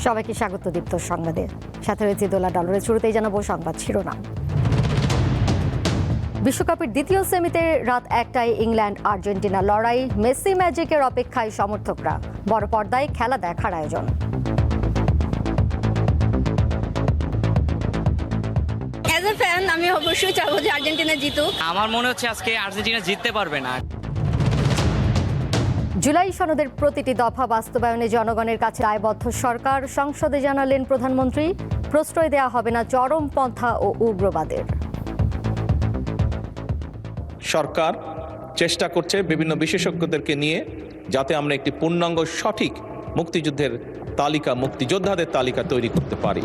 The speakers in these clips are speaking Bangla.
সবাইকে স্বাগত দীপ্ত সংবাদে। সাথে রয়েছে দোলা ডলারের। শুরুতেই জানাবো সংবাদ শিরোনাম। বিশ্বকাপের দ্বিতীয় সেমিতে রাত 1টায় ইংল্যান্ড আর্জেন্টিনা লড়াই। মেসি ম্যাজিকের অপেক্ষায় সমর্থকরা। বড় পর্দায় খেলা দেখার আয়োজন। অ্যাজ এ ফ্যান আমি অবশ্যই চাইবো যে আর্জেন্টিনা জিতুক। আমার মনে হচ্ছে আজকে আর্জেন্টিনা জিততে পারবে না। জুলাই সনদের প্রতিটি দফা বাস্তবায়নে জনগণের কাছে দায়বদ্ধ সরকার। সংসদে জানালেন প্রধানমন্ত্রী, প্রশ্রয় দেওয়া হবে না চরমপন্থা ও উগ্রবাদের। সরকার চেষ্টা করছে বিভিন্ন বিশেষজ্ঞদেরকে নিয়ে যাতে আমরা একটি পূর্ণাঙ্গ সঠিক মুক্তিযুদ্ধের তালিকা, মুক্তিযোদ্ধাদের তালিকা তৈরি করতে পারি।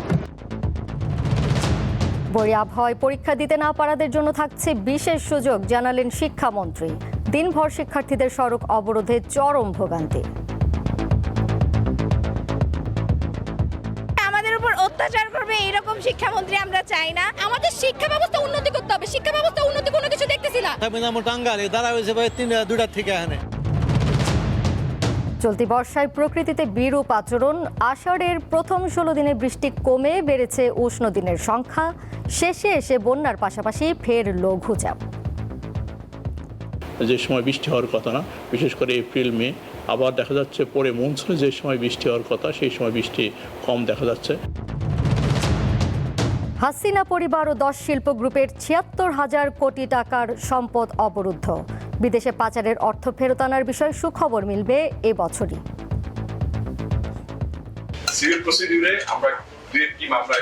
বৈরী আবহাওয়ায় পরীক্ষা দিতে না পারাদের জন্য থাকছে বিশেষ সুযোগ, জানালেন শিক্ষামন্ত্রী। দিনভর শিক্ষার্থীদের সড়ক অবরোধে চরম ভোগান্তি। আমাদের উপর অত্যাচার করবে এরকম শিক্ষামন্ত্রী আমরা চাই না। আমাদের শিক্ষা ব্যবস্থা উন্নতি করতে হবে। শিক্ষা ব্যবস্থা উন্নতি কোনো কিছু দেখতেছি না। চলতি বর্ষায় প্রকৃতিতে বিরূপ আচরণ। আষাঢ়ের প্রথম 16 দিনে বৃষ্টি কমে বেড়েছে উষ্ণ দিনের সংখ্যা। শেষে এসে বন্যার পাশাপাশি ফের লঘুচাপ। যে সময় বৃষ্টি হওয়ার কথা না, বিশেষ করে এপ্রিল মে, আবার দেখা যাচ্ছে পরে মনসুনে যে সময় বৃষ্টি হওয়ার কথা সেই সময় বৃষ্টি কম দেখা যাচ্ছে। হাসিনা পরিবার ও 10 শিল্প গ্রুপের ৭৬,০০০ কোটি টাকার সম্পদ অবরুদ্ধ। বিদেশে পাচারের অর্থ ফেরত আনার বিষয়ে সুখবর মিলবে এবছরই। সিভিল প্রসিডিউরে আমরা দুই মামলা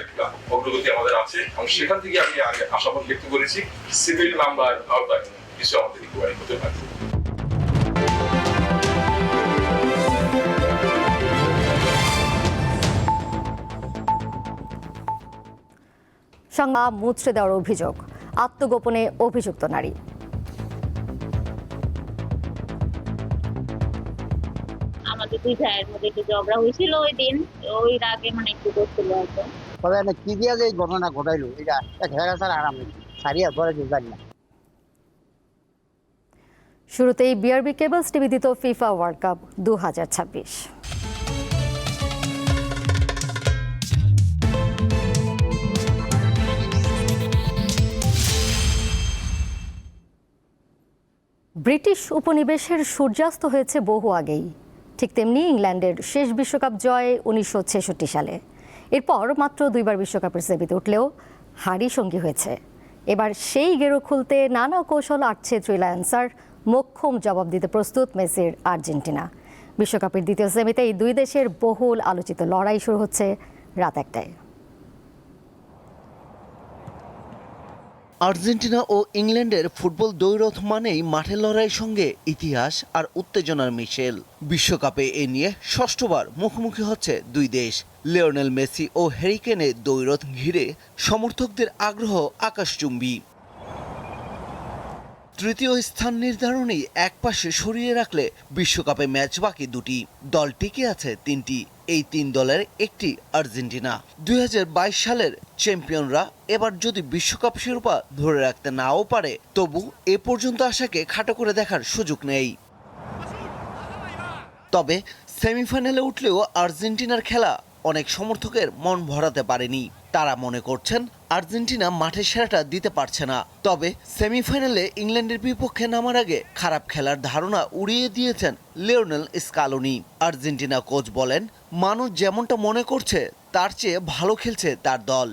অগ্রগতি আমাদের আছে এবং সেখান থেকে আমি আশাবাদ ব্যক্ত করেছি সিভিল মামলার আওতায় কিছু আমাদের রিকভারি হতে পারে। সংবাদ মুচড়ে দেওয়ার অভিযোগ, আত্মগোপনে অভিযুক্ত নারী। আমাদের দুই ভাইয়ের মধ্যে একটু ঝগড়া হয়েছিল ওই দিন, ওই রাগে একটু করছিল হয়তো। তবে কি দিয়ে যে ঘটনা ঘটাইলো এটা হেরাসার আরাম সারিয়ার পরে জানি না। শুরুতেই বিআরবি কেবলস নিবেদিত ফিফা ওয়ার্ল্ড কাপ 2026। ব্রিটিশ উপনিবেশের সূর্যাস্ত হয়েছে বহু আগেই। ঠিক তেমনি ইংল্যান্ডের শেষ বিশ্বকাপ জয় 1966 সালে। এরপর মাত্র 2বার বিশ্বকাপের সেমিতে উঠলেও হারই সঙ্গী হয়েছে। এবার সেই গেরো খুলতে নানা কৌশল আটছে থ্রি লায়ন্সের। মোক্ষম জবাব দিতে প্রস্তুত মেসির আর্জেন্টিনা। বিশ্বকাপের দ্বিতীয় সেমিতে এই দুই দেশের বহুল আলোচিত লড়াই শুরু হচ্ছে রাত 1টায়। আর্জেন্টিনা ও ইংল্যান্ডের ফুটবল দ্বৈরথ মানেই মাঠের লড়াইয়ের সঙ্গে ইতিহাস আর উত্তেজনার মিশেল। বিশ্বকাপে এ নিয়ে ষষ্ঠবার মুখোমুখি হচ্ছে দুই দেশ। লিওনেল মেসি ও হ্যারি কেনের দ্বৈরথ ঘিরে সমর্থকদের আগ্রহ আকাশচুম্বী। তৃতীয় স্থান নির্ধারণেই একপাশে সরিয়ে রাখলে বিশ্বকাপে ম্যাচ বাকি দুটি, দল টিকে আছে 3টি। এই 3 দলের একটি আর্জেন্টিনা। 2022 সালের চ্যাম্পিয়নরা এবার যদি বিশ্বকাপ শিরোপা ধরে রাখতে নাও পারে, তবু এ পর্যন্ত আশাকে খাটো করে দেখার সুযোগ নেই। তবে সেমিফাইনালে উঠলেও আর্জেন্টিনার খেলা অনেক সমর্থকের মন ভরাতে পারেনি। তারা মনে করছেন আর্জেন্টিনা মাঠের সেরাটা দিতে পারছে না। তবে সেমিফাইনালে ইংল্যান্ডের বিপক্ষে নামার আগে খারাপ খেলার ধারণা উড়িয়ে দিয়েছেন লিওনেল স্কালোনি। আর্জেন্টিনা কোচ বলেন, মানুষ যেমনটা মনে করছে তার চেয়ে ভালো খেলছে তার দল।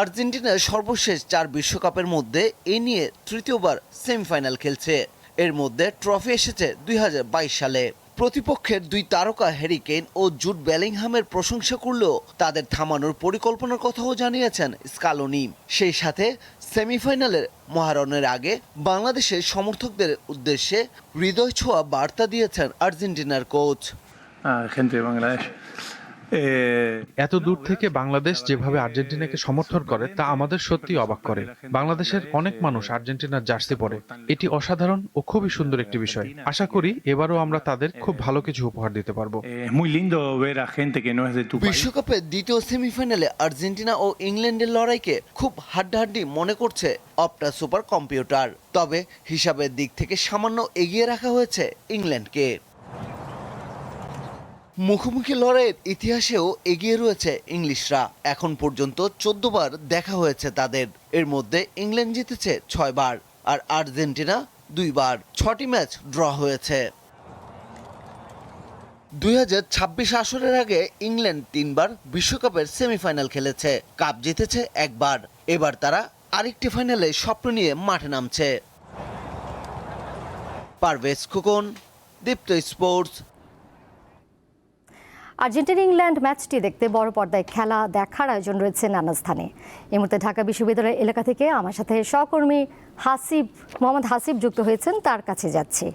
আর্জেন্টিনার সর্বশেষ 4 বিশ্বকাপের মধ্যে এ নিয়ে তৃতীয়বার সেমিফাইনাল খেলছে। এর মধ্যে ট্রফি এসেছে 2022 সালে। প্রতিপক্ষের 2 তারকা হ্যারি কেন ও জুড বেলিংহামের প্রশংসা করলেও তাদের থামানোর পরিকল্পনার কথাও জানিয়েছেন স্কালোনি। সেই সাথে সেমিফাইনালের মহারণের আগে বাংলাদেশের সমর্থকদের উদ্দেশ্যে হৃদয় ছোঁয়া বার্তা দিয়েছেন আর্জেন্টিনার কোচ। এত দূর থেকে বাংলাদেশ যেভাবে আর্জেন্টিনাকে সমর্থন করে তা আমাদের সত্যি অবাক করে। বাংলাদেশের অনেক মানুষ আর্জেন্টিনার জার্সি পরে। এটি অসাধারণ ও খুবই সুন্দর একটি বিষয়। আশা করি এবারও আমরা তাদের খুব ভালো কিছু উপহার দিতে পারবো। বিশ্বকাপের দ্বিতীয় সেমিফাইনালে আর্জেন্টিনা ও ইংল্যান্ডের লড়াইকে খুব হাড্ডাহাড্ডি মনে করছে অপটা সুপার কম্পিউটার। তবে হিসাবের দিক থেকে সামান্য এগিয়ে রাখা হয়েছে ইংল্যান্ডকে। মুখোমুখি লড়াইয়ের ইতিহাসেও এগিয়ে রয়েছে ইংলিশরা। এখন পর্যন্ত 14 বার দেখা হয়েছে তাদের। এর মধ্যে ইংল্যান্ড জিতেছে 6 বার আর আর্জেন্টিনা 2 বার। 6টি ম্যাচ ড্র হয়েছে। 2026 আসরের আগে ইংল্যান্ড 3 বার বিশ্বকাপের সেমিফাইনাল খেলেছে, কাপ জিতেছে 1 বার। এবার তারা আরেকটি ফাইনালে স্বপ্ন নিয়ে মাঠে নামছে। পারভেজ খোকন, দীপ্ত স্পোর্টস। আর্জেন্টিনা ইংল্যান্ড ম্যাচটি দেখতে বড় পর্দায় খেলা দেখার আয়োজন রয়েছে নানা স্থানে। এই মুহূর্তে ঢাকা বিশ্ববিদ্যালয়ের এলাকা থেকে আমার সাথে সহকর্মী মোহাম্মদ হাসিব যুক্ত হয়েছেন, তার কাছে যাচ্ছি।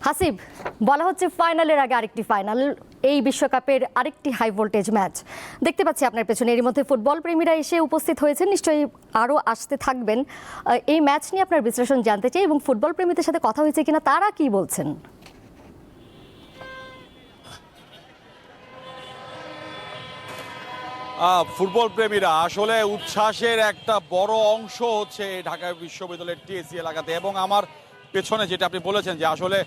হাসিব, বলা হচ্ছে ফাইনালের আগে আরেকটি ফাইনাল, এই বিশ্বকাপের আরেকটি হাই ভোল্টেজ ম্যাচ দেখতে পাচ্ছি আপনার পেছনে। এর মধ্যে ফুটবল প্রেমীরা এসে উপস্থিত হয়েছেন, নিশ্চয়ই আরও আসতে থাকবেন। এই ম্যাচ নিয়ে আপনার বিশ্লেষণ জানতে চাই এবং ফুটবল প্রেমীদের সাথে কথা হয়েছে কিনা, তারা কি বলছেন? ফুটবল প্রেমীরা আসলে উচ্ছ্বাসের একটা বড় অংশ হচ্ছে ঢাকা বিশ্ববিদ্যালয়ের টিএসসি এলাকাতে, এবং আমার পেছনে যেটা আপনি বলেছেন যে আসলে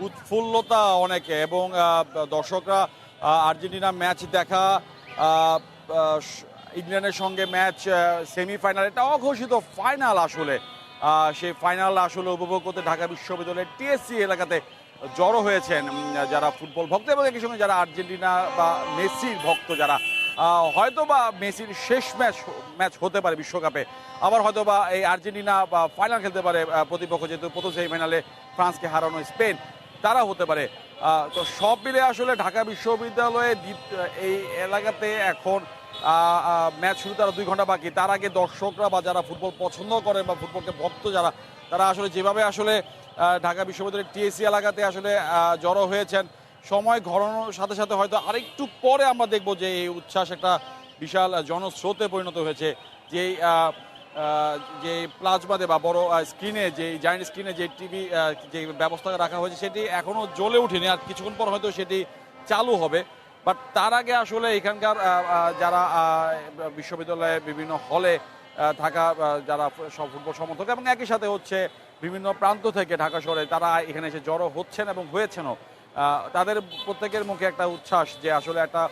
উৎফুল্লতা অনেক, এবং দর্শকরা আর্জেন্টিনা ম্যাচ দেখা, ইংল্যান্ডের সঙ্গে ম্যাচ সেমিফাইনাল, এটা অঘোষিত ফাইনাল আসলে সেই ফাইনাল আসলে উপভোগ করতে ঢাকা বিশ্ববিদ্যালয়ের টিএসসি এলাকাতে জড়ো হয়েছেন যারা ফুটবল ভক্ত, এবং একই সঙ্গে যারা আর্জেন্টিনা বা মেসির ভক্ত, যারা হয়তো বা মেসির শেষ ম্যাচ হতে পারে বিশ্বকাপে, আবার হয়তো বা এই আর্জেন্টিনা বা ফাইনাল খেলতে পারে প্রতিপক্ষ, যেহেতু প্রথম সেমিফাইনালে ফ্রান্সকে হারানো স্পেন, তারা হতে পারে। তো সব মিলে আসলে ঢাকা বিশ্ববিদ্যালয়ে এই এলাকাতে এখন ম্যাচ শুরু তারা 2 ঘন্টা বাকি। তার আগে দর্শকরা বা যারা ফুটবল পছন্দ করেন বা ফুটবলকে ভক্ত যারা, তারা আসলে যেভাবে আসলে ঢাকা বিশ্ববিদ্যালয়ের টিএসসি এলাকাতে আসলে জড়ো হয়েছেন, সময় ঘনানোর সাথে সাথে হয়তো আরেকটু পরে আমরা দেখব যে এই উচ্ছ্বাস একটা বিশাল জনস্রোতে পরিণত হয়েছে। যে প্লাজমাতে বা বড় স্ক্রিনে, যে জায়ান্ট স্ক্রিনে যে টিভি যে ব্যবস্থা রাখা হয়েছে, সেটি এখনও জ্বলে ওঠেনি, আর কিছুক্ষণ পর হয়তো সেটি চালু হবে। বাট তার আগে আসলে এখানকার যারা বিশ্ববিদ্যালয়ে বিভিন্ন হলে থাকা যারা সব ফুটবল সমর্থক, এবং একই সাথে হচ্ছে বিভিন্ন প্রান্ত থেকে ঢাকা শহরে তারা এখানে এসে জড়ো হচ্ছেন এবং হয়েছেনও, তাদের প্রত্যেকের মুখে একটা উচ্ছ্বাস যে আসলে একটা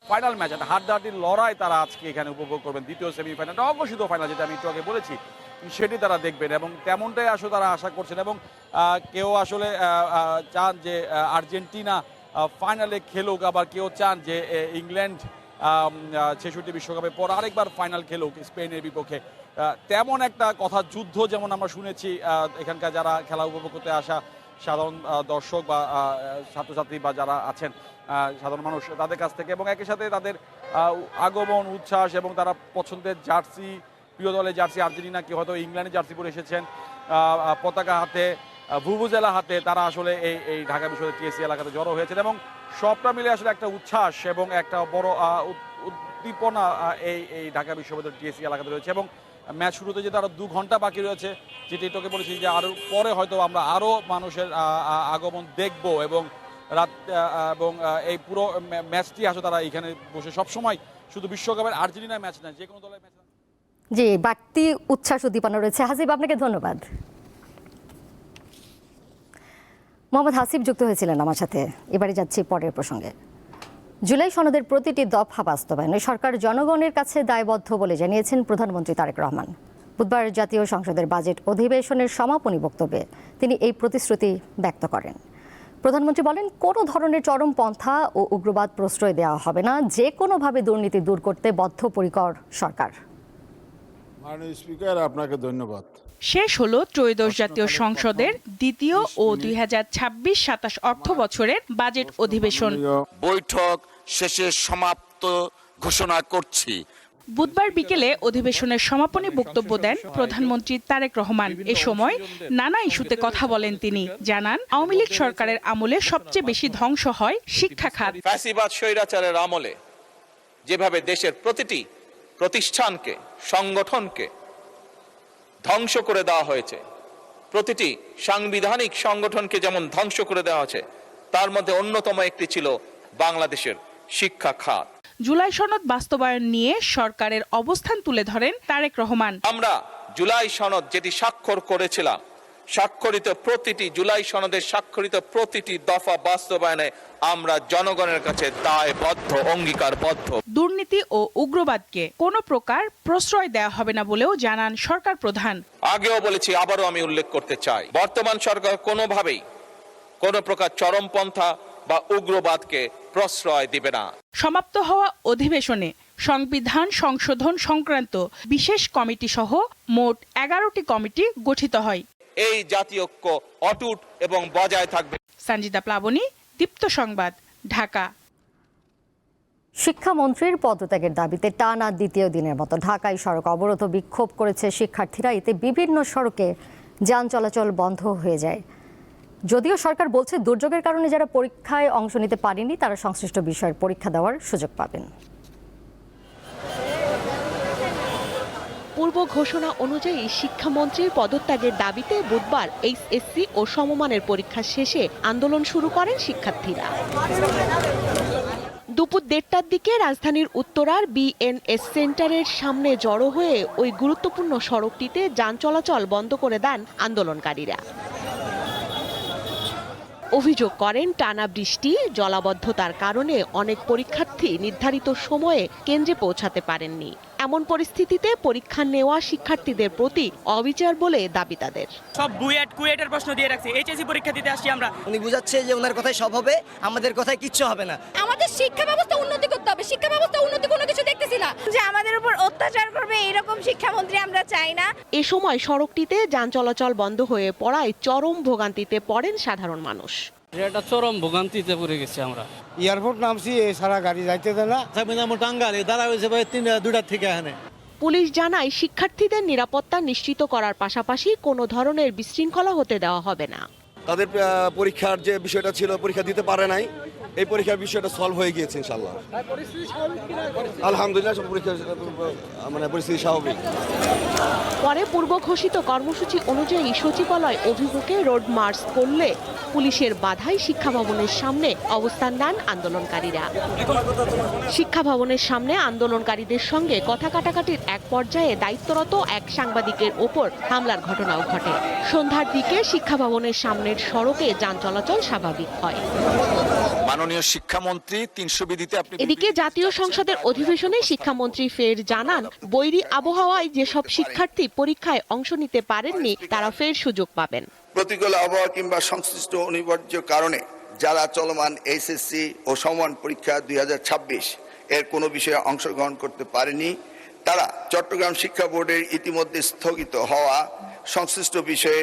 ফাইনাল ম্যাচ, একটা হাড্ডাহাড্ডি লড়াই তারা আজকে এখানে উপভোগ করবেন। দ্বিতীয় সেমিফাইনালটা অঘোষিত ফাইনাল, যেটা আমি একটু আগে বলেছি, সেটি তারা দেখবেন, এবং তেমনটাই আসলে তারা আশা করছেন। এবং কেউ আসলে চান যে আর্জেন্টিনা ফাইনালে খেলুক, আবার কেউ চান যে ইংল্যান্ড 66 বিশ্বকাপের পর আরেকবার ফাইনাল খেলুক স্পেনের বিপক্ষে। তেমন একটা কথা যুদ্ধ যেমন আমরা শুনেছি এখানকার যারা খেলা উপভোগ করতে আসা সাধারণ দর্শক বা ছাত্রছাত্রী বা যারা আছেন সাধারণ মানুষ, তাদের কাছ থেকে, এবং একই সাথে তাদের আগমন, উচ্ছ্বাস, এবং তারা পছন্দের জার্সি, প্রিয় দলের জার্সি, আর্জেন্টিনা কি হয়তো ইংল্যান্ডের জার্সি পরে এসেছেন, পতাকা হাতে, ভুভুজেলা হাতে, তারা আসলে এই ঢাকা বিশ্ববিদ্যালয় টিএসসি এলাকাতে জড়ো হয়েছেন, এবং সবটা মিলে আসলে একটা উচ্ছ্বাস এবং একটা বড় উদ্দীপনা এই ঢাকা বিশ্ববিদ্যালয় টিএসসি এলাকাতে রয়েছে। এবং ম্যাচ শুরুতে যেটা আরও 2 ঘন্টা বাকি রয়েছে, যেটি এটাকে বলেছি যে আরও পরে হয়তো আমরা আরও মানুষের আগমন দেখব, এবং এই পুরো ম্যাচটি আসলে তারা এখানে বসে সবসময় শুধু বিশ্বকাপের আর্জেন্টিনার ম্যাচ নয়, যে কোনো দলের ম্যাচ। জি, বাড়তি উচ্ছ্বাস উদ্দীপনা রয়েছে। হাসিব, আপনাকে ধন্যবাদ। মোহাম্মদ হাসিব যুক্ত হয়েছিলেন আমার সাথে। এবারে যাচ্ছি পরের প্রসঙ্গে। জুলাই সনদের প্রতিটি দফা বাস্তবায়নে সরকার জনগণের কাছে দায়বদ্ধ বলে জানিয়েছেন প্রধানমন্ত্রী তারেক রহমান। বুধবার জাতীয় সংসদের বাজেট অধিবেশনের সমাপনী বক্তব্যে তিনি এই প্রতিশ্রুতি ব্যক্ত করেন। প্রধানমন্ত্রী বলেন, কোনো ধরনের চরমপন্থা ও উগ্রবাদ প্রশ্রয় দেওয়া হবে না, যে কোনোভাবে দুর্নীতি দূর করতে বদ্ধপরিকর সরকার। মাননীয় স্পিকার, আপনাকে ধন্যবাদ। শেষ হলো ত্রয়োদশ জাতীয় সংসদের দ্বিতীয় ও 2026-27 অর্থ বছরের বাজেট অধিবেশন। বৈঠক শেষে সমাপ্ত ঘোষণা করছি। বুধবার বিকেলে অধিবেশনের সমাপনী বক্তব্য দেন প্রধানমন্ত্রী তারেক রহমান। এ সময় নানা ইস্যুতে কথা বলেন তিনি। জানান, আওয়ামী লীগ সরকারের আমলে সবচেয়ে বেশি ধ্বংস হয় শিক্ষা খাত। ফ্যাসিবাদ স্বৈরাচারের আমলে যেভাবে দেশের প্রতিটি প্রতিষ্ঠানকে, সংগঠনকে ধ্বংস করে দেওয়া হয়েছে, প্রতিটি সাংবিধানিক সংগঠনকে যেমন ধ্বংস করে দেওয়া হয়েছে, তার মধ্যে অন্যতম একটি ছিল বাংলাদেশের শিক্ষা খাত। জুলাই সনদ বাস্তবায়ন নিয়ে সরকারের অবস্থান তুলে ধরেন তারেক রহমান। আমরা জুলাই সনদ যেটি স্বাক্ষর করেছিলাম, স্বাক্ষরিত প্রতিটি জুলাই সনদের স্বাক্ষরিত প্রতিটি দফা বাস্তবায়নে আমরা জনগণের কাছে দায়বদ্ধ, অঙ্গীকারবদ্ধ। দুর্নীতি ও উগ্রবাদকে কোনো প্রকার প্রশ্রয় দেওয়া হবে না বলেও জানান সরকার প্রধান। আগেও বলেছি, আবারও আমি উল্লেখ করতে চাই, বর্তমান সরকার কোনোভাবেই কোনো প্রকার চরমপন্থা বা উগ্রবাদকে প্রশ্রয় দিবে না। সমাপ্ত হওয়া অধিবেশনে সংবিধান সংশোধন সংক্রান্ত বিশেষ কমিটি সহ মোট 11টি কমিটি গঠিত হয়। এই জাতীয় ঐক্য অটুট এবং বজায় থাকবে। সঞ্জিতা প্লাবনী, দীপ্ত সংবাদ, ঢাকা। শিক্ষামন্ত্রীর পদত্যাগের দাবিতে টানা দ্বিতীয় দিনের মতো ঢাকায় সড়ক অবরোধ বিক্ষোভ করেছে শিক্ষার্থীরা। এতে বিভিন্ন সড়কে যান চলাচল বন্ধ হয়ে যায়। যদিও সরকার বলছে দুর্যোগের কারণে যারা পরীক্ষায় অংশ নিতে পারেনি তারা সংশ্লিষ্ট বিষয়ের পরীক্ষা দেওয়ার সুযোগ পাবেন। পূর্ব ঘোষণা অনুযায়ী শিক্ষামন্ত্রীর পদত্যাগের দাবিতে বুধবার এইচএসসি ও সমমানের পরীক্ষা শেষে আন্দোলন শুরু করেন শিক্ষার্থীরা। দুপুর 1:30টার দিকে রাজধানীর উত্তরার বিএনএস সেন্টারের সামনে জড়ো হয়ে ওই গুরুত্বপূর্ণ সড়কটিতে যান চলাচল বন্ধ করে দেন আন্দোলনকারীরা। অভিযোগ করেন টানা বৃষ্টি, জলাবদ্ধতার কারণে অনেক পরীক্ষার্থী নির্ধারিত সময়ে কেন্দ্রে পৌঁছাতে পারেননি। এমন পরিস্থিতিতে পরীক্ষা নেওয়া শিক্ষার্থীদের প্রতি অবিচার বলে দাবি তাদের। সব কুয়েটের প্রশ্ন দিয়ে রাখছে, এইচএসসি পরীক্ষা দিতে আসছি আমরা। উনি বুঝাচ্ছে যে ওনার কথাই সব হবে, আমাদের কথায় কিচ্ছু হবে না। আমাদের শিক্ষা ব্যবস্থা উন্নতি করতে হবে, শিক্ষা ব্যবস্থা উন্নতি কোনো কিছু দেখতেছি না। যে আমাদের উপর অত্যাচার করবে এরকম শিক্ষামন্ত্রী আমরা চাই না। এ সময় সড়কটিতে যান চলাচল বন্ধ হয়ে পড়ায় চরম ভোগান্তিতে পড়েন সাধারণ মানুষ। এটা চরম ভোগান্তিতে পড়ে গেছি আমরা। এয়ারপোর্ট নামছি, সারা গাড়ি যাইতে দেয় না। টাঙ্গালে দাঁড়া হয়েছে ভাই 2টা থেকে এখানে। পুলিশ জানায় শিক্ষার্থীদের নিরাপত্তা নিশ্চিত করার পাশাপাশি কোনো ধরনের বিশৃঙ্খলা হতে দেওয়া হবে না। তাদের পরীক্ষার যে বিষয়টা ছিল, পরীক্ষা দিতে পারে নাই, এই পরীক্ষার বিষয়টা সলভ হয়ে গিয়েছে ইনশাআল্লাহ। আলহামদুলিল্লাহ, সব পরীক্ষা পরিস্থিতি স্বাভাবিক। পরে পূর্ব ঘোষিত কর্মসূচি অনুযায়ী সচিবালয় অভিমুখে রোড মার্চ করলে পুলিশের বাধায় শিক্ষা ভবনের সামনে অবস্থান নেন আন্দোলনকারীরা। শিক্ষা ভবনের সামনে আন্দোলনকারীদের সঙ্গে কথা কাটাকাটির এক পর্যায়ে দায়িত্বরত এক সাংবাদিকের ওপর হামলার ঘটনাও ঘটে। সন্ধ্যার দিকে শিক্ষা ভবনের সামনের সড়কে যান চলাচল স্বাভাবিক হয়। মাননীয় শিক্ষামন্ত্রী 300 বিধিতে আপনি। এদিকে জাতীয় সংসদের অধিবেশনে শিক্ষামন্ত্রী ফের জানান, বৈরী আবহাওয়ায় যেসব শিক্ষার্থী পরীক্ষায় অংশ নিতে পারেননি তারা ফের সুযোগ পাবেন। প্রতিকূল আবহাওয়া কিংবা সংশ্লিষ্ট অনিবার্য কারণে যারা চলমান এইচএসসি ও সমমান পরীক্ষা 2026 এর কোনো বিষয়ে অংশগ্রহণ করতে পারেনি, তারা চট্টগ্রাম শিক্ষা বোর্ডের ইতিমধ্যে স্থগিত হওয়া সংশ্লিষ্ট বিষয়ে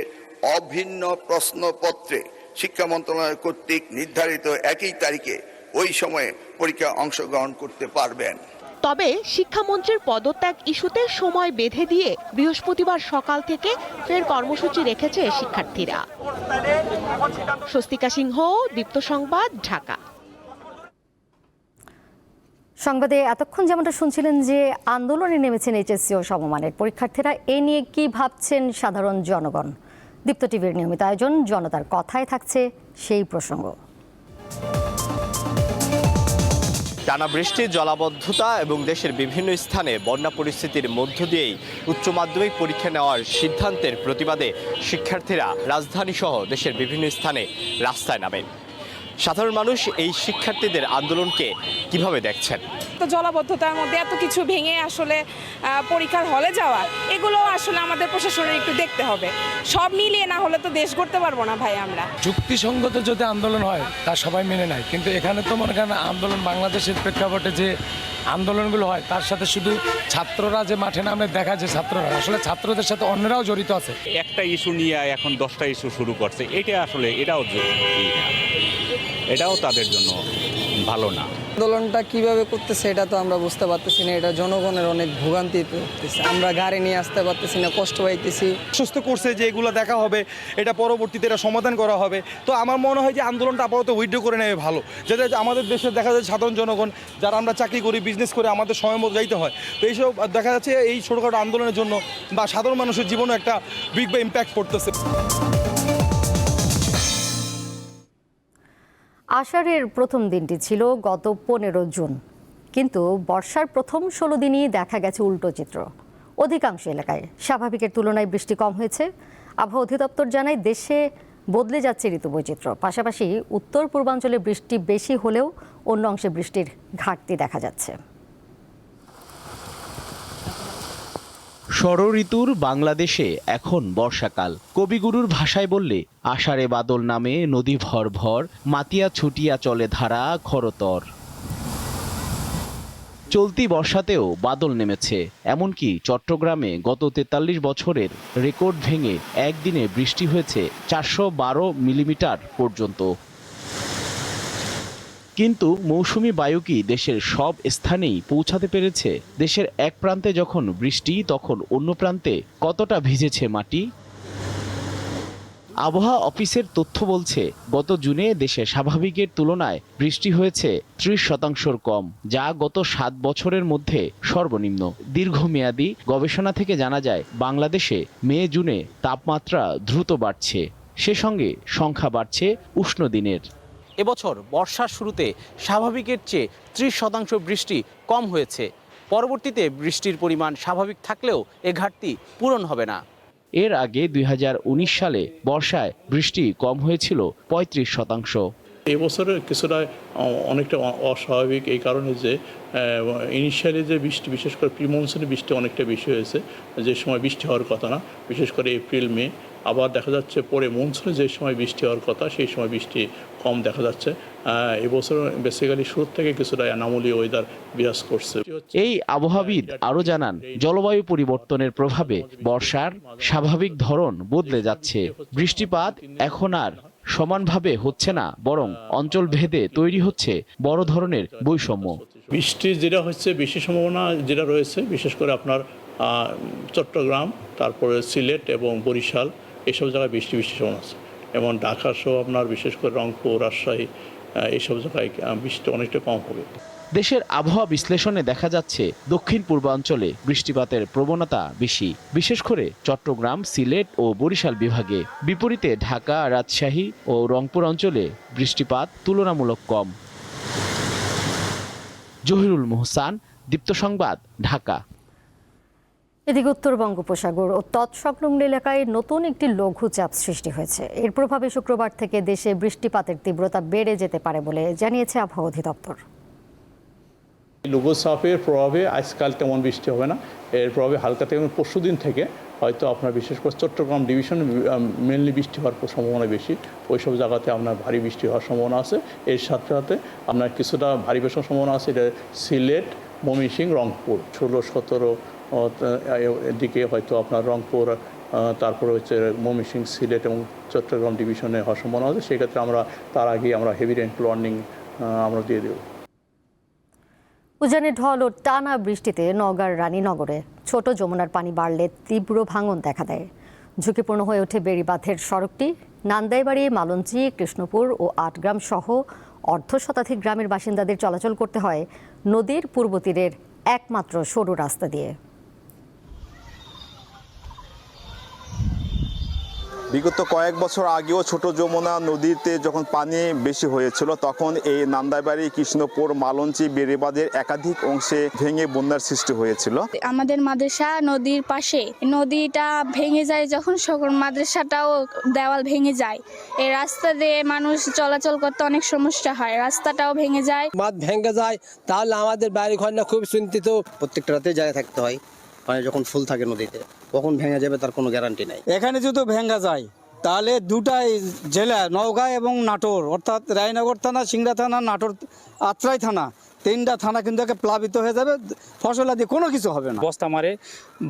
অভিন্ন প্রশ্নপত্রে শিক্ষা মন্ত্রণালয় কর্তৃক নির্ধারিত একই তারিখে ওই সময়ে পরীক্ষা অংশগ্রহণ করতে পারবেন। তবে শিক্ষামন্ত্রীর পদত্যাগ ইস্যুতে সময় বেঁধে দিয়ে বৃহস্পতিবার সকাল থেকে ফের কর্মসূচি রেখেছে শিক্ষার্থীরা। স্বস্তিকা সিংহ, দীপ্ত সংবাদ, ঢাকা। সংবাদে এতক্ষণ যেমনটা শুনছিলেন যে আন্দোলনে নেমেছেন এইচএসসি ও সমমানের পরীক্ষার্থীরা, এ নিয়ে কি ভাবছেন সাধারণ জনগণ? দীপ্ত টিভির নিয়মিত আয়োজন জনতার কথায় থাকছে সেই প্রসঙ্গ। টানা বৃষ্টি, জলাবদ্ধতা এবং দেশের বিভিন্ন স্থানে বন্যা পরিস্থিতির মধ্য দিয়েই উচ্চ মাধ্যমিক পরীক্ষা নেওয়ার সিদ্ধান্তের প্রতিবাদে শিক্ষার্থীরা রাজধানী সহ দেশের বিভিন্ন স্থানে রাস্তায় নামে। সাধারণ মানুষ এই শিক্ষার্থীদের আন্দোলনকে কিভাবে দেখছেন? তো জলাবদ্ধতার মধ্যে এত কিছু ভেঙে আসলে পরীক্ষার হলে যাওয়া, এগুলো আসলে আমাদের প্রশাসনের একটু দেখতে হবে। সব মিলিয়ে না হলে তো দেশ গড়তে পারবো না ভাই আমরা। যুক্তিসঙ্গত যদি আন্দোলন হয় তা সবাই মেনে নেয়, কিন্তু এখানে তো মনে করেন আন্দোলন বাংলাদেশের প্রেক্ষাপটে যে আন্দোলনগুলো হয় তার সাথে শুধু ছাত্ররা যে মাঠে নামে দেখা যায়, ছাত্ররা আসলে ছাত্রদের সাথে অন্যরাও জড়িত আছে। একটা ইস্যু নিয়ে এখন 10টা ইস্যু শুরু করছে, এটা আসলে এটাও তাদের জন্য ভালো না। আন্দোলনটা কিভাবে করতেছে এটা তো আমরা বুঝতে পারতেছি না। এটা জনগণের অনেক ভোগান্তি করতেছে, আমরা গাড়ি নিয়ে আসতে পারতেছি না, কষ্ট পাইতেছি। সুস্থ করছে যে এগুলো দেখা হবে, এটা পরবর্তীতে এটা সমাধান করা হবে। তো আমার মনে হয় যে আন্দোলনটা আপাতত উইথড্র করে নেবে ভালো, যাতে আমাদের দেশে দেখা যায় সাধারণ জনগণ যারা আমরা চাকরি করি, বিজনেস করে, আমাদের সময় মতো যাইতে হয়। তো এইসব দেখা যাচ্ছে এই ছোটোখাটো আন্দোলনের জন্য বা সাধারণ মানুষের জীবনে একটা বিগ বা ইম্প্যাক্ট পড়তেছে। আষাঢ়ের প্রথম দিনটি ছিল গত 15 জুন, কিন্তু বর্ষার প্রথম 16 দিনই দেখা গেছে উল্টো চিত্র। অধিকাংশ এলাকায় স্বাভাবিকের তুলনায় বৃষ্টি কম হয়েছে, আবহাওয়া অধিদপ্তর জানায় দেশে বদলে যাচ্ছে ঋতু বৈচিত্র্য, পাশাপাশি উত্তর পূর্বাঞ্চলে বৃষ্টি বেশি হলেও অন্য অংশে বৃষ্টির ঘাটতি দেখা যাচ্ছে। ষড়ঋতুর বাংলাদেশে এখন বর্ষাকাল। কবিগুরুর ভাষায় বললে আষাঢ়ে বাদল নামে নদী ভর ভর, মাতিয়া ছুটিয়া চলে ধারা খরতর। চলতি বর্ষাতেও বাদল নেমেছে, এমনকি চট্টগ্রামে গত ৪৩ বছরের রেকর্ড ভেঙে একদিনে বৃষ্টি হয়েছে ৪১২ মিলিমিটার পর্যন্ত। কিন্তু মৌসুমি বায়ু কি দেশের সব স্থানেই পৌঁছাতে পেরেছে? দেশের এক প্রান্তে যখন বৃষ্টি, তখন অন্য প্রান্তে কতটা ভিজেছে মাটি? আবহাওয়া অফিসের তথ্য বলছে, গত জুনে দেশে স্বাভাবিকের তুলনায় বৃষ্টি হয়েছে ৩০% কম, যা গত ৭ বছরের মধ্যে সর্বনিম্ন। দীর্ঘমেয়াদী গবেষণা থেকে জানা যায়, বাংলাদেশে মে জুনে তাপমাত্রা দ্রুত বাড়ছে, সে সঙ্গে সংখ্যা বাড়ছে উষ্ণ দিনের। এবছর বর্ষার শুরুতে স্বাভাবিকের চেয়ে ৩০% বৃষ্টি কম হয়েছে। পরবর্তীতে বৃষ্টির পরিমাণ স্বাভাবিক থাকলেও এ ঘাটতি পূরণ হবে না। এর আগে ২০১৯ সালে বর্ষায় বৃষ্টি কম হয়েছিল ৩৫%। এবছর কিছুটা অনেকটা অস্বাভাবিক এই কারণে যে ইনিশিয়ালি যে বৃষ্টি, বিশেষ করে প্রি মনসুনে বৃষ্টি অনেকটা বেশি হয়েছে, যে সময় বৃষ্টি হওয়ার কথা না, বিশেষ করে এপ্রিল মে। আবার দেখা যাচ্ছে পরে মনসুনে যে সময় বৃষ্টি হওয়ার কথা সেই সময় বৃষ্টি কম দেখা যাচ্ছে। এবছর বেসিক্যালি শুরু থেকে কিছুটা অ্যানোমালি ওয়েদার বিরাজ করছে। এই আবহাওয়াবিদ আরও জানান, জলবায়ু পরিবর্তনের প্রভাবে বর্ষার স্বাভাবিক ধরন বদলে যাচ্ছে। বৃষ্টিপাত এখন আর সমানভাবে হচ্ছে না, বরং অঞ্চল ভেদে তৈরি হচ্ছে বড় ধরনের বৈষম্য। বৃষ্টি যেটা হচ্ছে, বেশি সম্ভাবনা যেটা রয়েছে বিশেষ করে আপনার চট্টগ্রাম, তারপরে সিলেট এবং বরিশাল, এসব জায়গায় বৃষ্টি সম্ভাবনা আছে। এবং ঢাকা সহ আপনার বিশেষ করে রংপুর, রাজশাহী, এইসব জায়গায় বৃষ্টি অনেকটা কম হবে। দেশের আবহাওয়া বিশ্লেষণে দেখা যাচ্ছে, দক্ষিণ পূর্বাঞ্চলে বৃষ্টিপাতের প্রবণতা বেশি, বিশেষ করে চট্টগ্রাম, সিলেট ও বরিশাল বিভাগে। বিপরীতে ঢাকা, রাজশাহী ও রংপুর অঞ্চলে বৃষ্টিপাত তুলনামূলক কম। জহিরুল মোহসান, দীপ্ত সংবাদ, ঢাকা। এদিকে উত্তর বঙ্গোপসাগর ও তৎসংলগ্ন এলাকায় নতুন একটি লঘুচাপ সৃষ্টি হয়েছে। এর প্রভাবে শুক্রবার থেকে দেশে বৃষ্টিপাতের তীব্রতা বেড়ে যেতে পারে বলে জানিয়েছে আবহাওয়া অধিদপ্তর। লঘুচাপের প্রভাবে আজকাল তেমন বৃষ্টি হবে না, এর প্রভাবে হালকা থেকে পরশুদিন থেকে হয়তো আপনার বিশেষ করে চট্টগ্রাম ডিভিশন মেনলি বৃষ্টি হওয়ার সম্ভাবনা বেশি। ওইসব জায়গাতে আপনার ভারী বৃষ্টি হওয়ার সম্ভাবনা আছে। এর সাথে সাথে আপনার কিছুটা ভারী বৃষ্টির সম্ভাবনা আছে এটা সিলেট, ময়মনসিংহ, রংপুর 16-17 দিকে হয়তো আপনার রংপুর, তারপরে হচ্ছে ময়মনসিংহ, সিলেট এবং চট্টগ্রাম ডিভিশনে হওয়ার সম্ভাবনা আছে। সেক্ষেত্রে আমরা তার আগে আমরা হেভি রেইনফল ওয়ার্নিং আমরা দিয়ে দেব। উজানে ঢল ও টানা বৃষ্টিতে নওগাঁর রানীনগরে ছোট যমুনার পানি বাড়লে তীব্র ভাঙন দেখা দেয়। ঝুঁকিপূর্ণ হয়ে ওঠে বেড়িবাঁধের সড়কটি। নান্দাইবাড়ি, মালঞ্চি, কৃষ্ণপুর ও আটগ্রাম সহ অর্ধশতাধিক গ্রামের বাসিন্দাদের চলাচল করতে হয় নদীর পূর্ব তীরের একমাত্র সরু রাস্তা দিয়ে। বিগত কয়েক বছর আগেও ছোট যমুনা নদীতে যখন পানি বেশি হয়েছিল, তখন এই নান্দাইবাড়ি, কৃষ্ণপুর, মালঞ্চি, বেড়িবাঁধের একাধিক অংশে ভেঙে বন্যার সৃষ্টি হয়েছিল। আমাদের মাদ্রাসা নদীর পাশে, নদীটা ভেঙে যায় যখন সকল মাদ্রাসাটাও দেওয়াল ভেঙে যায়। এই রাস্তা দিয়ে মানুষ চলাচল করতে অনেক সমস্যা হয়, রাস্তাটাও ভেঙে যায়। বাঁধ ভেঙে যায় তাহলে আমাদের বাড়ি ঘর না খুব চিন্তিত। প্রত্যেকটা রাতে জায়গায় থাকতে হয়, পানি যখন ফুল থাকে নদীতে, কখন ভেঙে যাবে তার কোনো গ্যারান্টি নাই। এখানে যদি ভেঙে যায় তাহলে দুটাই জেলা, নওগাঁ এবং নাটোর, অর্থাৎ রায়নগর থানা, সিংড়া থানা, নাটোর আত্রাই থানা, 3টা থানা কিন্তু প্লাবিত হয়ে যাবে। ফসলাদি কোনো কিছু হবে না। বস্তা মারে,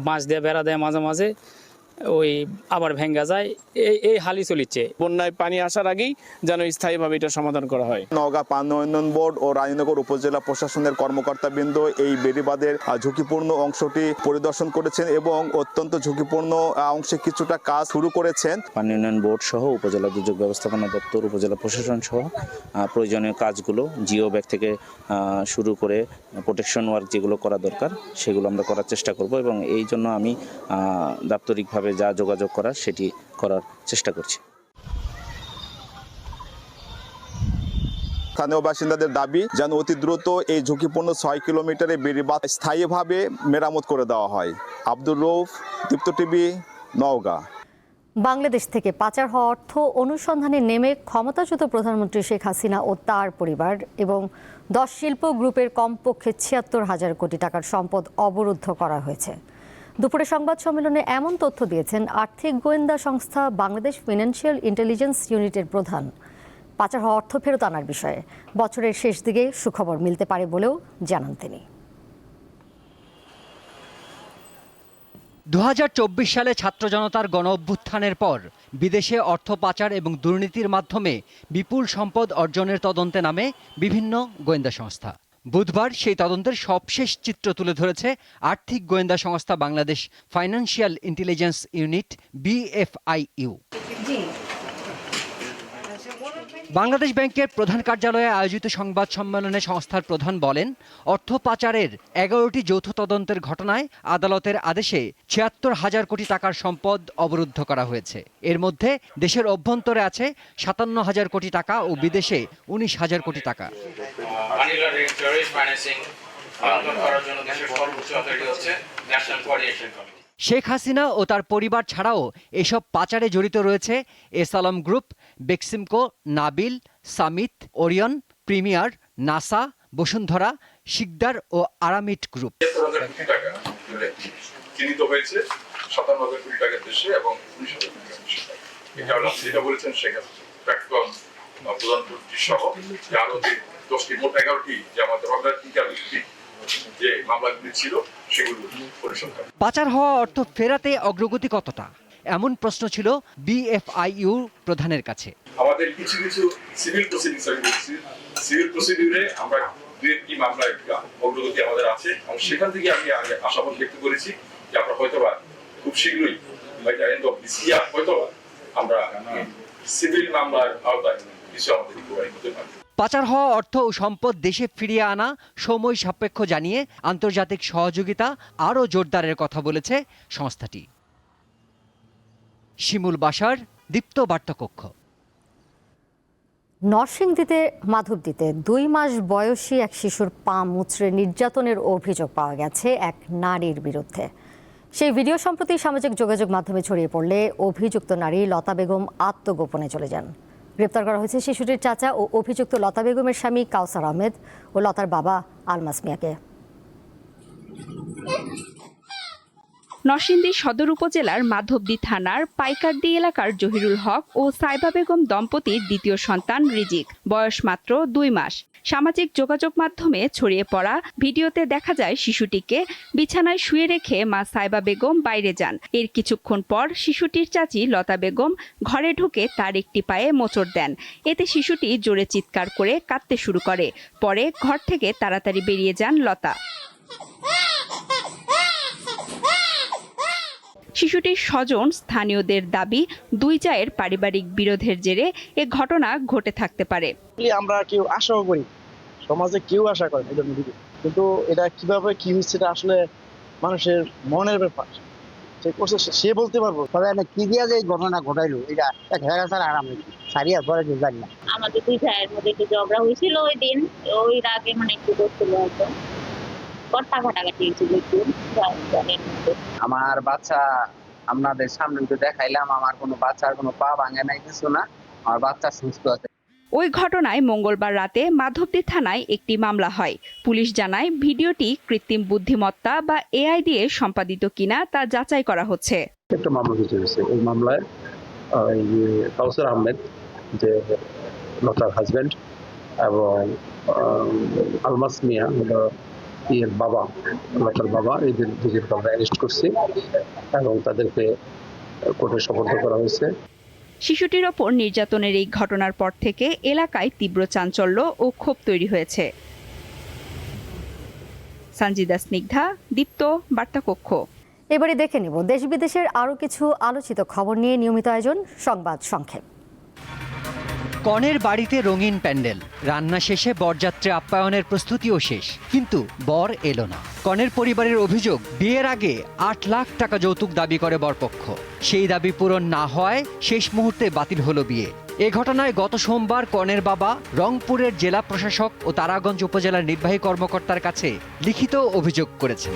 বাঁশ দিয়ে বেড়া দেয়, মাঝে মাঝে ওই আবার ভেঙে যায়, এই হালি চলিচ্ছে। বন্যায় পানি আসার আগেই যেন স্থায়ীভাবে এটা সমাধান করা হয়। নওগাঁ পানি উন্নয়ন বোর্ড ও রানীনগর উপজেলা প্রশাসনের কর্মকর্তাবৃন্দ এই বেড়িবাঁধের ঝুঁকিপূর্ণ অংশটি পরিদর্শন করেছেন এবং অত্যন্ত ঝুঁকিপূর্ণ অংশে কিছুটা কাজ শুরু করেছেন। পানি উন্নয়ন বোর্ড সহ উপজেলা দুর্যোগ ব্যবস্থাপনা দপ্তর, উপজেলা প্রশাসন সহ প্রয়োজনীয় কাজগুলো জিও ব্যাগ থেকে শুরু করে প্রোটেকশন ওয়ার্ক যেগুলো করা দরকার সেগুলো আমরা করার চেষ্টা করব এবং এই জন্য আমি দাপ্তরিকভাবে যা যোগাযোগ করার সেটি করার চেষ্টা করছি। স্থানীয় বাসিন্দাদের দাবি যেন অতি দ্রুত এই ঝুঁকিপূর্ণ 6 কিলোমিটারের বেড়িবাঁধ স্থায়ীভাবে মেরামত করে দেওয়া হয়। আব্দুর রৌফ, দীপ্ত টিভি, নওগাঁ। বাংলাদেশ থেকে পাচার হওয়া অর্থ অনুসন্ধানে নেমে ক্ষমতাচ্যুত প্রধানমন্ত্রী শেখ হাসিনা ও তার পরিবার এবং 10 শিল্প গ্রুপের কমপক্ষে ৭৬,০০০ কোটি টাকার সম্পদ অবরুদ্ধ করা হয়েছে। দুপুরে সংবাদ সম্মেলনে এমন তথ্য দিয়েছেন আর্থিক গোয়েন্দা সংস্থা বাংলাদেশ ফিনান্সিয়াল ইন্টেলিজেন্স ইউনিটের প্রধান। পাচার হওয়া অর্থ ফেরত আনার বিষয়ে বছরের শেষ দিকে সুখবর মিলতে পারে বলেও জানান তিনি। ২০২৪ সালে ছাত্র জনতার গণ অভ্যুত্থানের পর বিদেশে অর্থ পাচার এবং দুর্নীতির মাধ্যমে বিপুল সম্পদ অর্জনের তদন্তে নামে বিভিন্ন গোয়েন্দা সংস্থা। বুধবার সেই তদন্তের সবশেষ চিত্র তুলে ধরেছে আর্থিক গোয়েন্দা সংস্থা Bangladesh financial intelligence unit BFIU। Bangladesh ব্যাংকের প্রধান কার্যালয়ে আয়োজিত সংবাদ সম্মেলনে সংস্থার প্রধান বলেন, অর্থ পাচারের 11টি যৌথ তদন্তের ঘটনায় আদালতের আদেশে ৭৬,০০০ কোটি টাকার সম্পদ অবরুদ্ধ করা হয়েছে। এর মধ্যে দেশের অভ্যন্তরে আছে ৫৭,০০০ কোটি টাকা ও বিদেশে ১৯,০০০ কোটি টাকা। শেখ হাসিনা ও তার পরিবার ছাড়াও এসব পাচারে জড়িত রয়েছে S Alam group, Beximco, Nabil, Summit, Orion, Premier, Nassa, Bashundhara, Sikder ও আরামিট গ্রুপ। চিহ্নিত হয়েছে ৫৭,০০০ কোটি টাকা দেশে এবং ১৯,০০০ কোটি এটা বলেছেন শেখ হাসিনা প্রাক্তন প্রধানমন্ত্রী সহ আরো 10টি মোট 11টি যে আমাদের যে মামলাগুলি ছিল সেগুলো পরিশোধ করে। পাচার হওয়া অর্থ ফেরাতে অগ্রগতি কতটা, এমন প্রশ্ন ছিল BFIU প্রধানের কাছে। আমাদের কিছু সিভিল প্রসিডিউরে আমরা 2-3 মামলায় অগ্রগতি আমাদের আছে এবং সেখান থেকে আমি আশাবাদ ব্যক্ত করেছি যে আমরা হয়তোবা খুব শীঘ্রই এন্ড অফ দিস ইয়ার হয়তোবা আমরা সিভিল মামলার আওতায় কিছু আমাদের রিকভারি করতে পারব। পাচার হওয়া অর্থ ও সম্পদ দেশে ফিরিয়ে আনা সময় সাপেক্ষ জানিয়ে আন্তর্জাতিক সহযোগিতা আরও জোরদারের কথা বলেছে সংস্থাটি। শিমুল বাশার, দীপ্ত বার্তাকক্ষ। নরসিংদীতে মাধবদীতে 2 মাস বয়সী এক শিশুর পা মুচড়ে নির্যাতনের অভিযোগ পাওয়া গেছে এক নারীর বিরুদ্ধে। সেই ভিডিও সম্প্রতি সামাজিক যোগাযোগ মাধ্যমে ছড়িয়ে পড়লে অভিযুক্ত নারী লতা বেগম আত্মগোপনে চলে যান। গ্রেপ্তার করা হয়েছে শিশুটির চাচা ও অভিযুক্ত লতা বেগমের স্বামী কাউসার আহমেদ ও লতার বাবা আলমাস মিয়াকে। নরসিংদী সদর উপজেলার মাধবদী থানার পাইকারদি এলাকার জহিরুল হক ও সাইবা বেগম দম্পতির দ্বিতীয় সন্তান রিজিক, বয়স মাত্র 2 মাস। সামাজিক যোগাযোগ মাধ্যমে ছড়িয়ে পড়া ভিডিওতে দেখা যায় শিশুটিকে বিছানায় শুয়ে রেখে মা সাইবা বেগম বাইরে যান। এর কিছুক্ষণ পর শিশুটির চাচি লতা বেগম ঘরে ঢুকে তার একটি পায়ে মোচড় দেন। এতে শিশুটি জোরে চিৎকার করে কাঁদতে শুরু করে। পরে ঘর থেকে তাড়াতাড়ি বেরিয়ে যান লতা। শিশুটির স্বজন স্থানীয়দের দাবি, 2 জায়ের পারিবারিক বিরোধের জেরে এ ঘটনা ঘটে থাকতে পারে। আমরা কেউ আশাও করি, সমাজে কেউ আশা করে কিন্তু এটা কিভাবে কি হচ্ছে এটা আসলে মানুষের মনের ব্যাপার। সে বলতে পারবো কি দিয়া যে ঘটনা ঘটাইলো এটা এক হেরাসার আরাম সারিয়া পরে জানি না। আমাদের 2 জায়ের মধ্যে একটু ঝগড়া হয়েছিল ওই দিন, ওই রাগে একটু করছিল হয়তো। আমার বাচ্চা আপনাদের সামনে তো দেখাইলাম, আমার কোনো বাচ্চার কোনো পা ভাঙে নাই, কিছু না, আমার বাচ্চা সুস্থ আছে। ওই ঘটনায় মঙ্গলবার রাতে মাধবদী থানায় একটি মামলা হয়। পুলিশ জানায় ভিডিওটি কৃত্রিম বুদ্ধিমত্তা বা AI দিয়ে সম্পাদিত কিনা তা যাচাই করা হচ্ছে। একটা মামলা হয়েছে, ওই মামলায় কাউসার আহমেদ যে লতার হাজবেন্ড এবং আলমাস মিয়া এর বাবা, লতার বাবা, এদের দুজনকে আমরা অ্যারেস্ট করছি এবং তাদেরকে কোর্টে সোপর্দ করা হয়েছে। শিশুটির ওপর নির্যাতনের এই ঘটনার পর থেকে এলাকায় তীব্র চাঞ্চল্য ও ক্ষোভ তৈরি হয়েছে। সঞ্জিদা স্নিগ্ধা, দীপ্ত বার্তাকক্ষ। এবারে দেখে নেব দেশ বিদেশের আরও কিছু আলোচিত খবর নিয়ে নিয়মিত আয়োজন সংবাদ সংক্ষেপ। কনের বাড়িতে রঙিন প্যান্ডেল, রান্না শেষে বরযাত্রী আপ্যায়নের প্রস্তুতিও শেষ, কিন্তু বর এলো না। কনের পরিবারের অভিযোগ, বিয়ের আগে 8 লাখ টাকা যৌতুক দাবি করে বরপক্ষ। সেই দাবি পূরণ না হওয়ায় শেষ মুহূর্তে বাতিল হলো বিয়ে। এ ঘটনায় গত সোমবার কনের বাবা রংপুরের জেলা প্রশাসক ও তারাগঞ্জ উপজেলার নির্বাহী কর্মকর্তার কাছে লিখিত অভিযোগ করেছেন।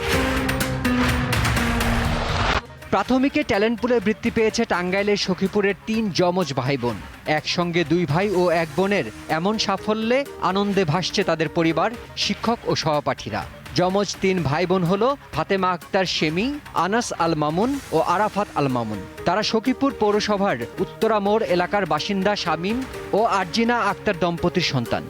প্রাথমিকে ট্যালেন্ট পুলে বৃত্তি পেয়েছে টাঙ্গাইলের সখীপুরের 3 যমজ ভাই বোন। একসঙ্গে 2 ভাই ও 1 বোনের এমন সাফল্যে আনন্দে ভাসছে তাদের পরিবার, শিক্ষক ও সহপাঠীরা। যমজ 3 ভাই বোন হলো ফাতেমা আক্তার শেমি, আনাস আল মামুন ও আরাফাত আল মামুন। তারা সখীপুর পৌরসভার উত্তরা মোড় এলাকার বাসিন্দা শামীম ও আরজিনা আক্তার দম্পতির সন্তান।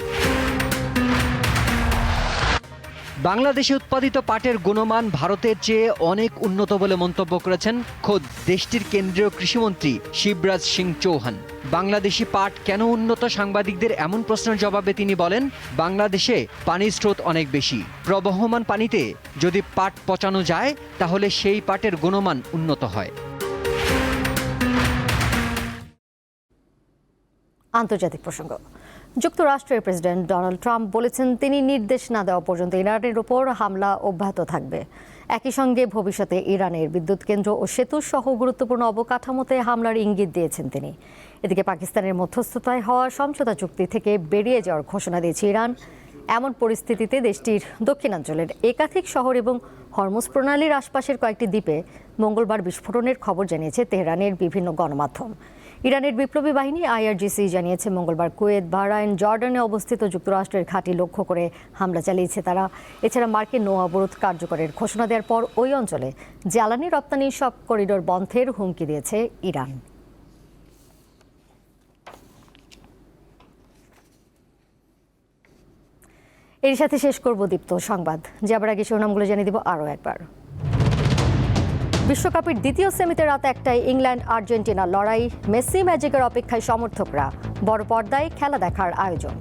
বাংলাদেশে উৎপাদিত পাটের গুণমান ভারতের চেয়ে অনেক উন্নত বলে মন্তব্য করেছেন খোদ দেশটির কেন্দ্রীয় কৃষিমন্ত্রী শিবরাজ সিং চৌহান। বাংলাদেশি পাট কেন উন্নত? সাংবাদিকদের এমন প্রশ্নের জবাবে তিনি বলেন, বাংলাদেশে পানির স্রোত অনেক বেশি। প্রবহমান পানিতে যদি পাট পচানো যায় তাহলে সেই পাটের গুণমান উন্নত হয়। আন্তর্জাতিক প্রসঙ্গ। যুক্তরাষ্ট্রের প্রেসিডেন্ট ডোনাল্ড ট্রাম্প বলেছেন তিনি নির্দেশ না দেওয়া পর্যন্ত ইরানের উপর হামলা অব্যাহত থাকবে। একই সঙ্গে ভবিষ্যতে ইরানের বিদ্যুৎ কেন্দ্র ও সেতু সহ গুরুত্বপূর্ণ অবকাঠামোতে হামলার ইঙ্গিত দিয়েছেন তিনি। এদিকে পাকিস্তানের মধ্যস্থতায় হওয়া সমঝোতা চুক্তি থেকে বেরিয়ে যাওয়ার ঘোষণা দিয়েছে ইরান। এমন পরিস্থিতিতে দেশটির দক্ষিণাঞ্চলের একাধিক শহর এবং হরমুজ প্রণালীর আশপাশের কয়েকটি দ্বীপে মঙ্গলবার বিস্ফোরণের খবর জানিয়েছে তেহরানের বিভিন্ন গণমাধ্যম। ইরানের বিপ্লবী বাহিনী IRGC জানিয়েছে মঙ্গলবার কুয়েত, বাহরাইন, জর্ডানে অবস্থিত যুক্তরাষ্ট্রের ঘাঁটি লক্ষ্য করে হামলা চালিয়েছে তারা। এছাড়া মার্কিন নৌ অবরোধ কার্যকরের ঘোষণা দেওয়ার পর ওই অঞ্চলে জ্বালানি রপ্তানির সব করিডোর বন্ধের হুমকি দিয়েছে ইরান। এর সাথে শেষ করব দীপ্ত সংবাদ। যাবার আগে শিরোনামগুলো জানিয়ে দিব আরও একবার। বিশ্বকাপের দ্বিতীয় সেমিতে রাত 1টায় ইংল্যান্ড আর্জেন্টিনা লড়াই। মেসি ম্যাজিকের অপেক্ষায় সমর্থকরা। বড় পর্দায় খেলা দেখার আয়োজন।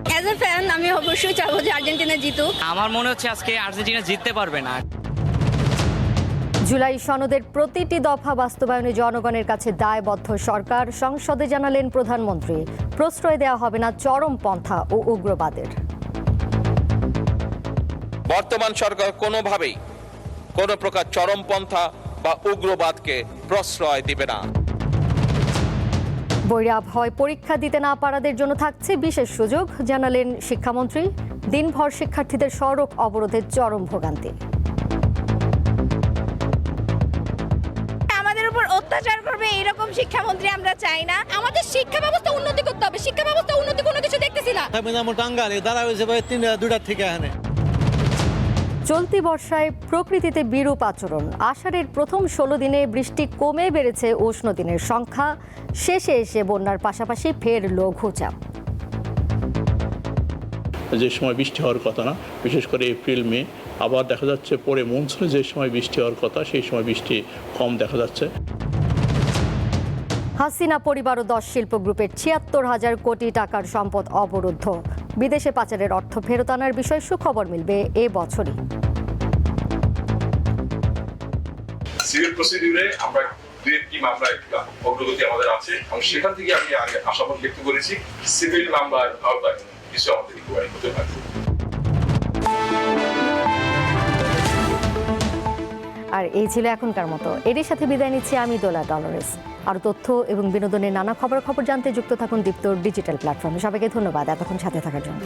অ্যাজ এ ফ্যান আমি অবশ্যই চাইবো যে আর্জেন্টিনা জিতুক। আমার মনে হচ্ছে আজকে আর্জেন্টিনা জিততে পারবে না। জুলাই সনদের প্রতিটি দফা বাস্তবায়নে জনগণের কাছে দায়বদ্ধ সরকার, সংসদে জানালেন প্রধানমন্ত্রী। প্রশ্রয় দেওয়া হবে না চরমপন্থা ও উগ্রবাদের। বর্তমান সরকার কোনোভাবেই কোনো প্রকার চরমপন্থা বা উগ্রবাদকে প্রশ্রয় দিবে না। বৈরী আবহাওয়ায় পরীক্ষা দিতে না পারাদের জন্য থাকছে বিশেষ সুযোগ, জানালেন শিক্ষামন্ত্রী। দিনভর শিক্ষার্থীদের সড়ক অবরোধের চরম ভোগান্তি। আমাদের উপর অত্যাচার করবে এরকম শিক্ষামন্ত্রী আমরা চাই না। আমাদের শিক্ষা ব্যবস্থা উন্নতি করতে হবে। শিক্ষা ব্যবস্থা উন্নতি কোনো কিছু দেখতেছি না। চলতি বর্ষায় প্রকৃতিতে বিরূপ আচরণ। আষাঢ়ের প্রথম 16 দিনে বৃষ্টি কমে বেড়েছে উষ্ণ দিনের সংখ্যা। শেষে এসে বন্যার পাশাপাশি ফের লঘুচাপ। যে সময় বৃষ্টি হওয়ার কথা না, বিশেষ করে এপ্রিল মে, আবার দেখা যাচ্ছে পরে মনসুনে যে সময় বৃষ্টি হওয়ার কথা সেই সময় বৃষ্টি কম দেখা যাচ্ছে। হাসিনা পরিবার ও 10 শিল্প গ্রুপের ৭৬,০০০ কোটি টাকার সম্পদ অবরুদ্ধ। বিদেশে পাচারের অর্থ ফেরত আনার বিষয়ে সুখবর মিলবে এ বছরই। সিভিল প্রসিডিউরে আমরা 2টি মামলায় অগ্রগতি আমাদের আছে এবং সেখান থেকে আমি আশাবাদ ব্যক্ত করেছি সিভিল মামলার আওতায় কিছু আমাদের রিকভারি হতে পারে। আর এই ছিল এখনকার মতো। এরই সাথে বিদায় নিচ্ছি আমি দোলা ডলরেস। আর তথ্য এবং বিনোদনের নানা খবর জানতে যুক্ত থাকুন দীপ্তর ডিজিটাল প্ল্যাটফর্মে। সবাইকে ধন্যবাদ এতক্ষণ সাথে থাকার জন্য।